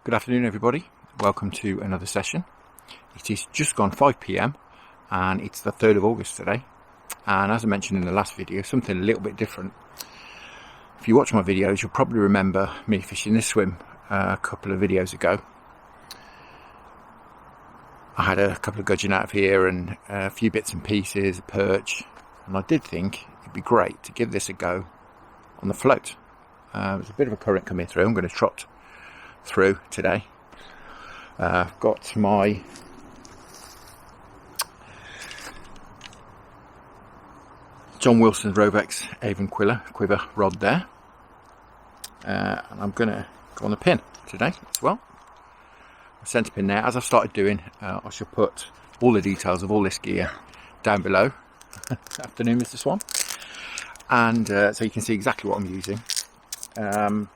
Good afternoon everybody, welcome to another session. It is just gone 5 PM and it's the 3rd of August today, and as I mentioned in the last video, something a little bit different. If you watch my videos you'll probably remember me fishing this swim a couple of videos ago. I had a couple of gudgeon out of here and a few bits and pieces, a perch, and I did think it'd be great to give this a go on the float. There's a bit of a current coming through. I'm going to trot through today. I've got my John Wilson's Rovex Avon Quiver rod there, and I'm going to go on the pin today as well. A Centrepin there. As I've started doing, I shall put all the details of all this gear down below. Afternoon, Mr. Swan, and so you can see exactly what I'm using. I'm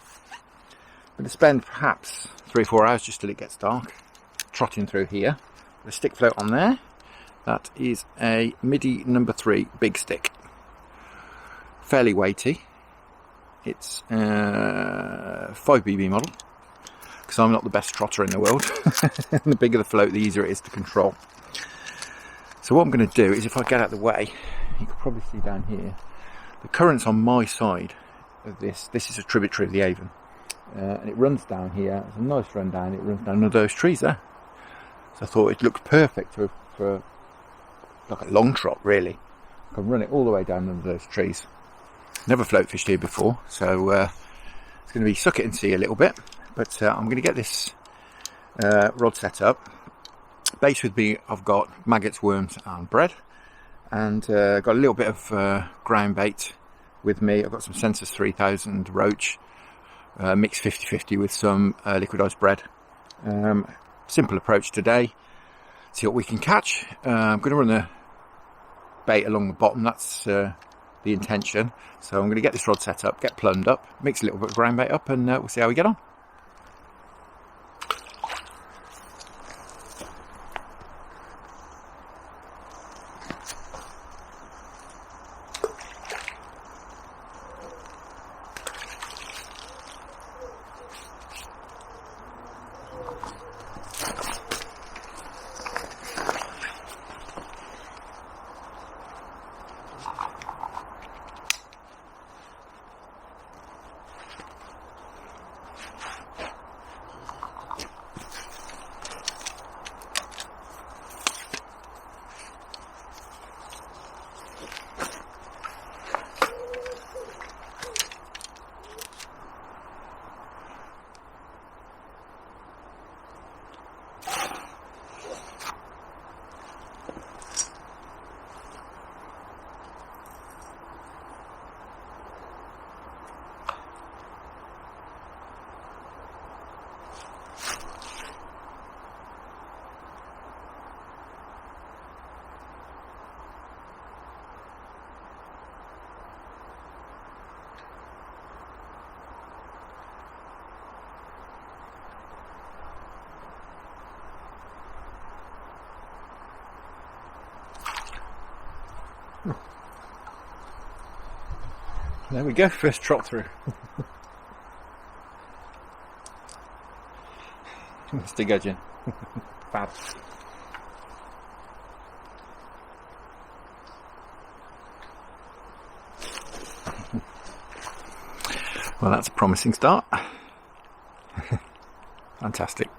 going to spend perhaps 3 or 4 hours just till it gets dark trotting through here. The stick float on there, that is a Middy No.3 Big Stick, fairly weighty. It's 5BB model, because I'm not the best trotter in the world. The bigger the float the easier it is to control. So what I'm going to do is, if I get out of the way, you can probably see down here the current's on my side of this. This is a tributary of the Avon, and it runs down here. It's a nice run down. It runs down under those trees there. So I thought it looked perfect for like a long trot, really. I can run it all the way down under those trees. Never float fished here before, so it's going to be suck it and see a little bit. But I'm going to get this rod set up. Base with me, I've got maggots, worms and bread, and got a little bit of ground bait with me. I've got some Sensus 3000 roach, mixed 50-50 with some liquidized bread. Simple approach today, see what we can catch. I'm going to run the bait along the bottom, that's the intention. So I'm going to get this rod set up, get plumbed up, mix a little bit of ground bait up, and we'll see how we get on. There we go, first trot through. Mr. Gudgeon. Fab. Well, that's a promising start. Fantastic.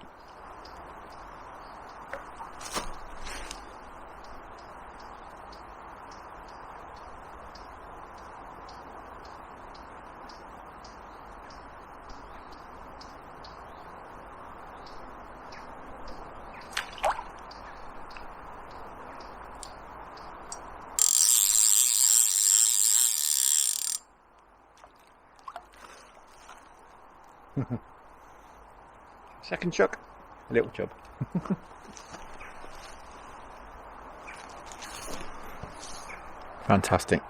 Second chuck, a little chub. Fantastic.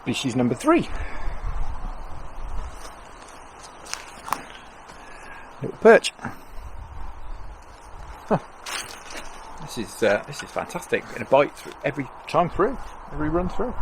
species number 3. Little perch. Huh. This is fantastic. Getting a bite every time through, every run through.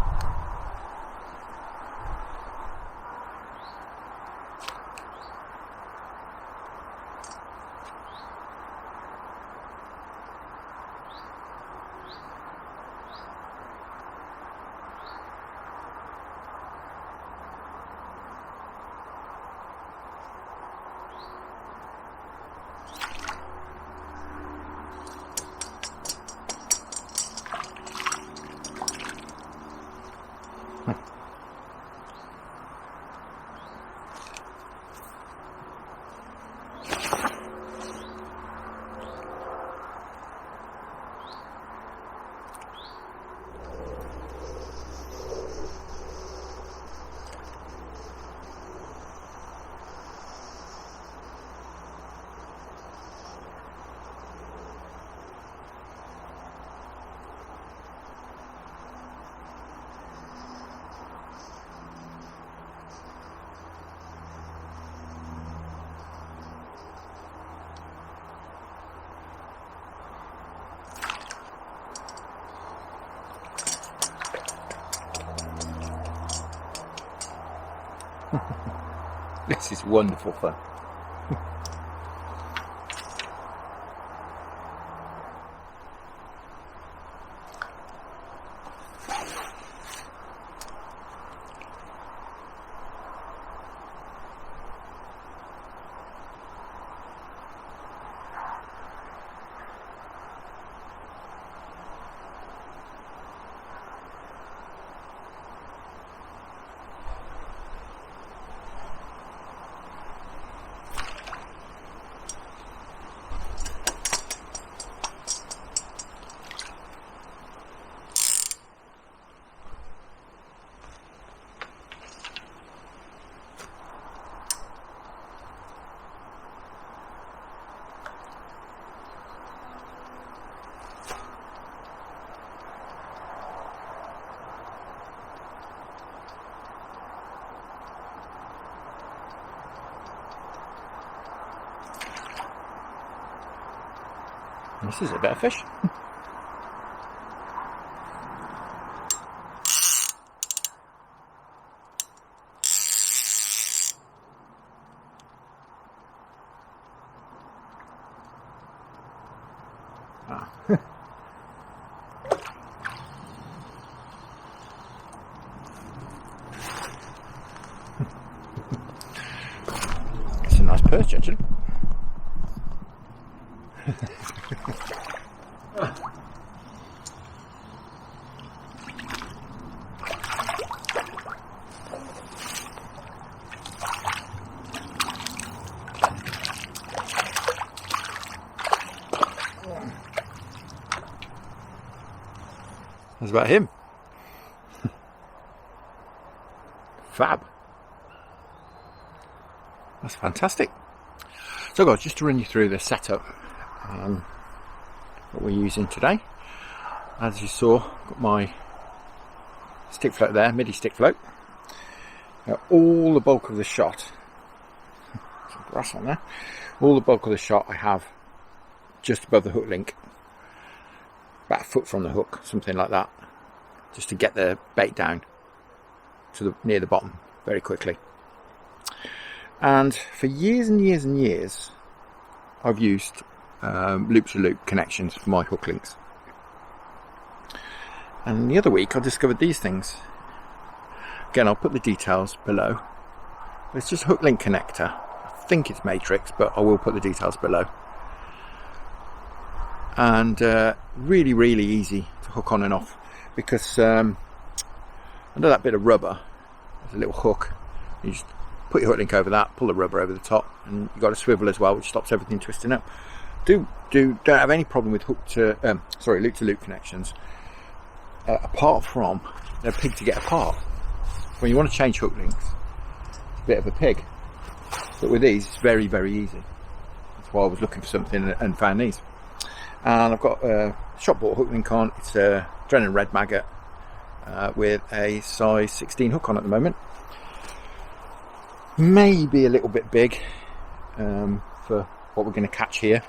This is wonderful fun. This is a better fish. It's a nice perch, actually. That's about him. Fab. That's fantastic. So guys, just to run you through the setup, what we're using today. As you saw, got my stick float there, Middy stick float. All the bulk of the shot, some grass on there, all the bulk of the shot I have just above the hook link, about a foot from the hook, something like that, just to get the bait down to the near the bottom very quickly. And for years and years and years, I've used loop-to-loop connections for my hook links. And the other week I discovered these things. Again, I'll put the details below. It's just a hook link connector. I think it's matrix, but I will put the details below. And really, really easy to hook on and off, because under that bit of rubber there's a little hook. You just put your hook link over that, pull the rubber over the top, and you've got a swivel as well, which stops everything twisting up. Don't have any problem with loop-to-loop connections, apart from they're a pig to get apart. When you want to change hook links, it's a bit of a pig. But with these, it's very, very easy. That's why I was looking for something and found these. And I've got a shop bought hook link on. It's a Drennan Red Maggot. with a size 16 hook on at the moment. Maybe a little bit big for what we're going to catch here,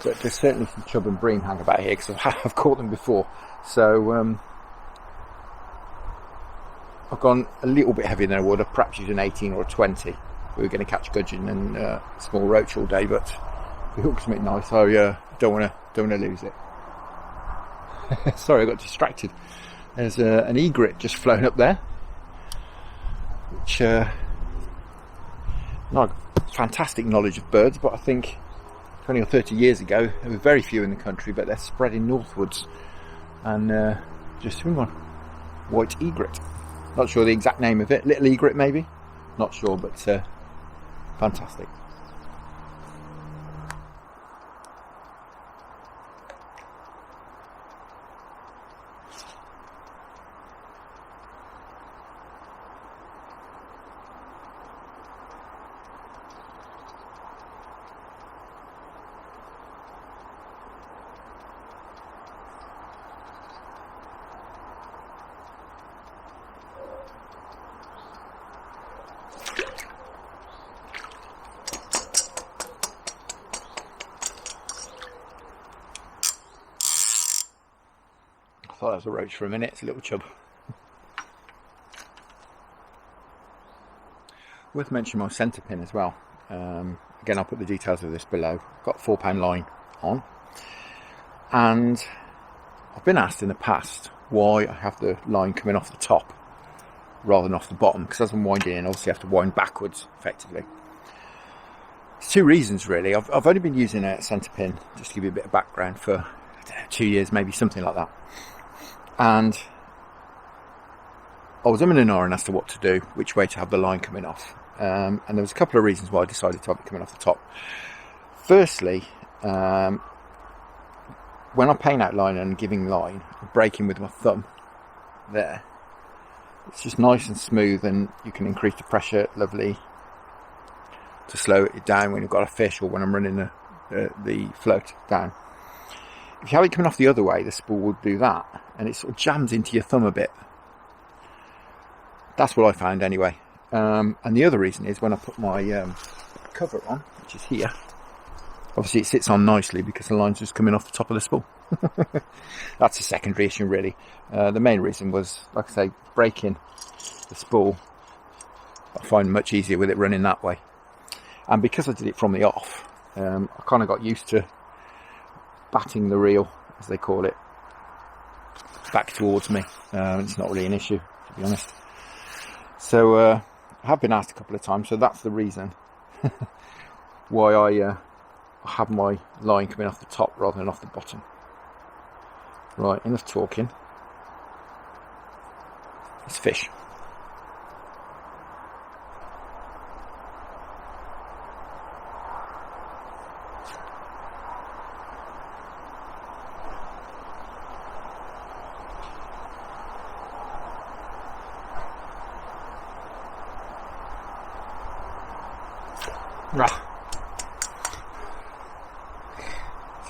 but there's certainly some chub and bream hang about here because I've caught them before. So I've gone a little bit heavier than I would have, perhaps using an 18 or a 20. We were going to catch gudgeon and small roach all day, but the hook's something nice. I don't want to lose it. Sorry, I got distracted. There's an egret just flown up there, which not fantastic knowledge of birds, but I think 20 or 30 years ago there were very few in the country, but they're spreading northwards, and just seen one, white egret. Not sure the exact name of it, little egret maybe, not sure, but fantastic. I thought that was a roach for a minute. It's a little chub. Worth mentioning my Centrepin as well. Again, I'll put the details of this below. Got a 4-pound line on, and I've been asked in the past why I have the line coming off the top rather than off the bottom, because as I'm winding in, obviously I have to wind backwards effectively. There's two reasons really. I've only been using a Centrepin, just to give you a bit of background, for 2 years, maybe something like that. And I was umming and ahhing as to what to do, which way to have the line coming off. And there was a couple of reasons why I decided to have it coming off the top. Firstly, when I'm paying out line and giving line, I'm breaking with my thumb there. It's just nice and smooth, and you can increase the pressure lovely to slow it down when you've got a fish or when I'm running the float down. If you have it coming off the other way, the spool would do that, and it sort of jams into your thumb a bit. That's what I found anyway. And the other reason is when I put my cover on, which is here, obviously it sits on nicely because the line's just coming off the top of the spool. That's a secondary issue really. The main reason was, like I say, breaking the spool. I find much easier with it running that way. And because I did it from the off, I kind of got used to batting the reel, as they call it, back towards me. It's not really an issue, to be honest. So I have been asked a couple of times, so that's the reason why I have my line coming off the top rather than off the bottom. Right, enough talking. Let's fish.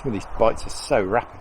Some of these bites are so rapid.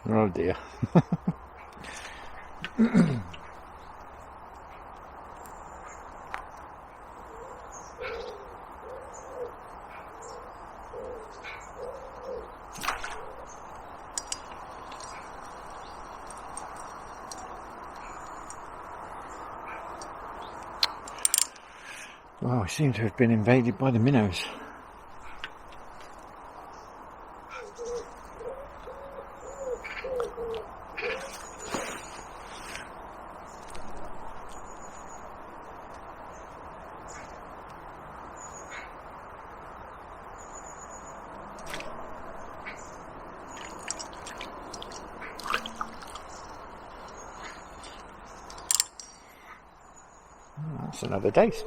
Oh dear. Well, we seem to have been invaded by the minnows. That's another dace.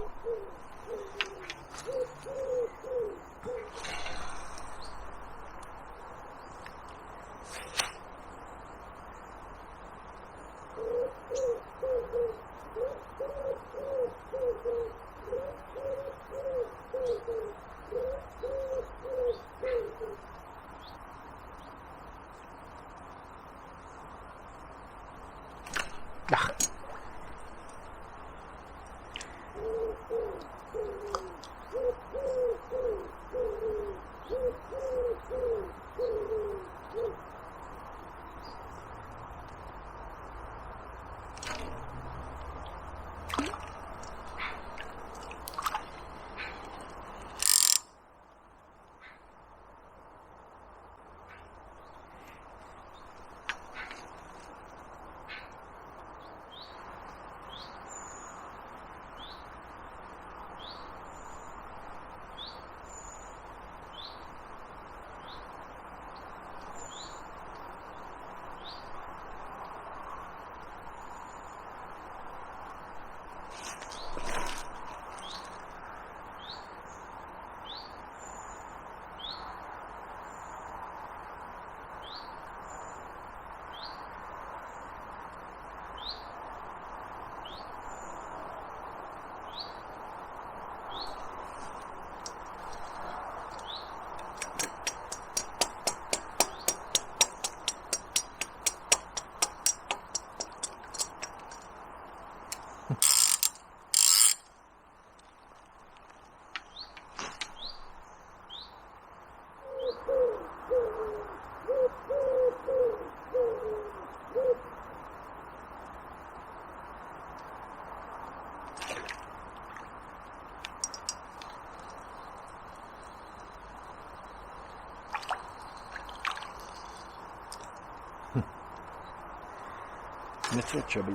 Little chubby.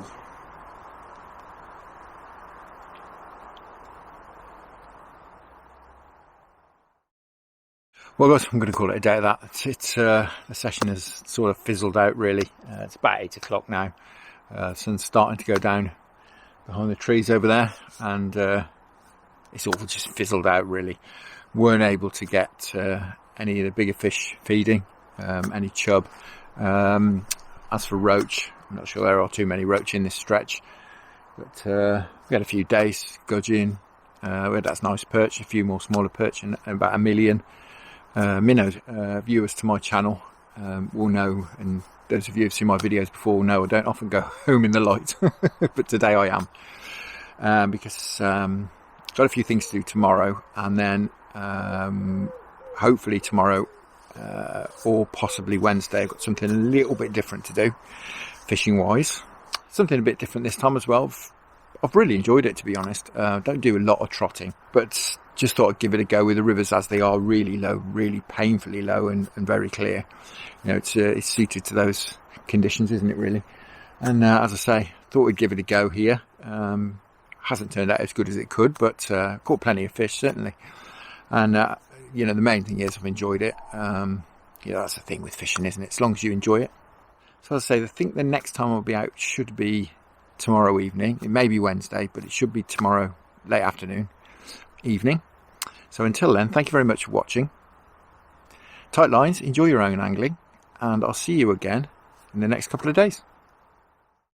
Well guys, I'm going to call it a day of that. The session has sort of fizzled out really. It's about 8 o'clock now. Sun's starting to go down behind the trees over there, and it's all just fizzled out really. Weren't able to get any of the bigger fish feeding, any chub. As for roach, I'm not sure there are too many roach in this stretch, but we had a few days gudgeon. We had that nice perch, a few more smaller perch, and about 1 million minnows. Viewers to my channel will know, and those of you who've seen my videos before will know I don't often go home in the light, but today I am, because got a few things to do tomorrow, and then hopefully tomorrow or possibly Wednesday I've got something a little bit different to do fishing wise, something a bit different this time as well. I've really enjoyed it, to be honest. Don't do a lot of trotting, but just thought I'd give it a go with the rivers as they are really low, really painfully low, and very clear. You know, it's suited to those conditions, isn't it really? And as I say, thought we'd give it a go here. Hasn't turned out as good as it could, but caught plenty of fish certainly. And you know, the main thing is I've enjoyed it. You know, that's the thing with fishing, isn't it? As long as you enjoy it. So as I say, I think the next time I'll be out should be tomorrow evening. It may be Wednesday, but it should be tomorrow late afternoon, evening. So until then, thank you very much for watching. Tight lines, enjoy your own angling, and I'll see you again in the next couple of days.